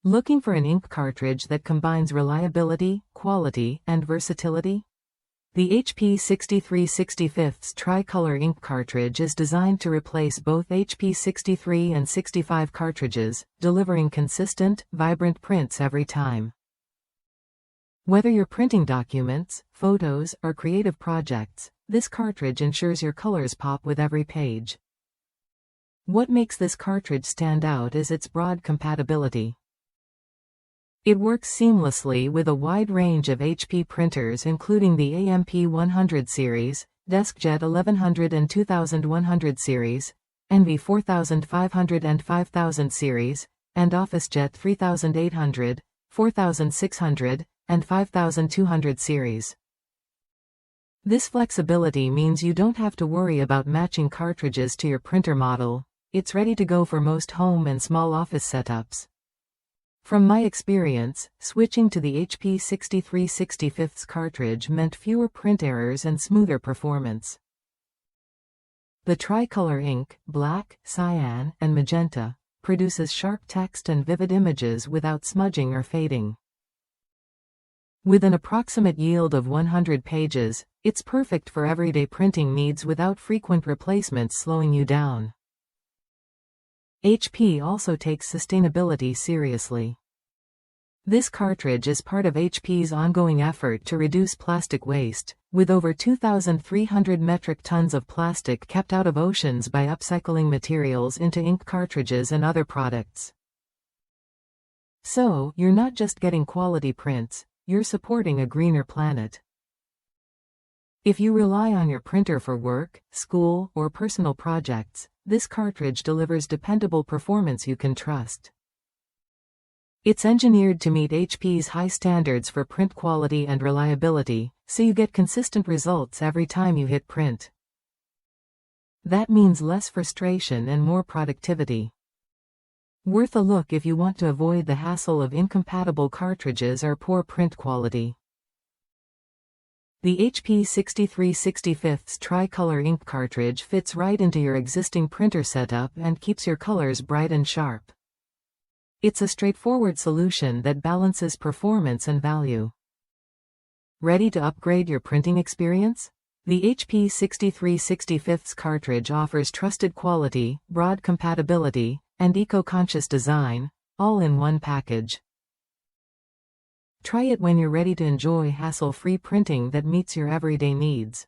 Looking for an ink cartridge that combines reliability, quality, and versatility? The HP 6365's Tricolor ink cartridge is designed to replace both HP 63 and 65 cartridges, delivering consistent, vibrant prints every time. Whether you're printing documents, photos, or creative projects, this cartridge ensures your colors pop with every page. What makes this cartridge stand out is its broad compatibility. It works seamlessly with a wide range of HP printers including the AMP100 series, DeskJet 1100 and 2100 series, NV 4500 and 5000 series, and OfficeJet 3800, 4600, and 5200 series. This flexibility means you don't have to worry about matching cartridges to your printer model. It's ready to go for most home and small office setups. From my experience, switching to the HP 6365's cartridge meant fewer print errors and smoother performance. The Tricolor ink, black, cyan, and magenta, produces sharp text and vivid images without smudging or fading. With an approximate yield of 100 pages, it's perfect for everyday printing needs without frequent replacements slowing you down. HP also takes sustainability seriously. This cartridge is part of HP's ongoing effort to reduce plastic waste, with over 2,300 metric tons of plastic kept out of oceans by upcycling materials into ink cartridges and other products. So, you're not just getting quality prints, you're supporting a greener planet. If you rely on your printer for work, school, or personal projects, this cartridge delivers dependable performance you can trust. It's engineered to meet HP's high standards for print quality and reliability, so you get consistent results every time you hit print. That means less frustration and more productivity. Worth a look if you want to avoid the hassle of incompatible cartridges or poor print quality. The HP 6365's Tricolor ink cartridge fits right into your existing printer setup and keeps your colors bright and sharp. It's a straightforward solution that balances performance and value. Ready to upgrade your printing experience? The HP 6365's cartridge offers trusted quality, broad compatibility, and eco-conscious design, all in one package. Try it when you're ready to enjoy hassle-free printing that meets your everyday needs.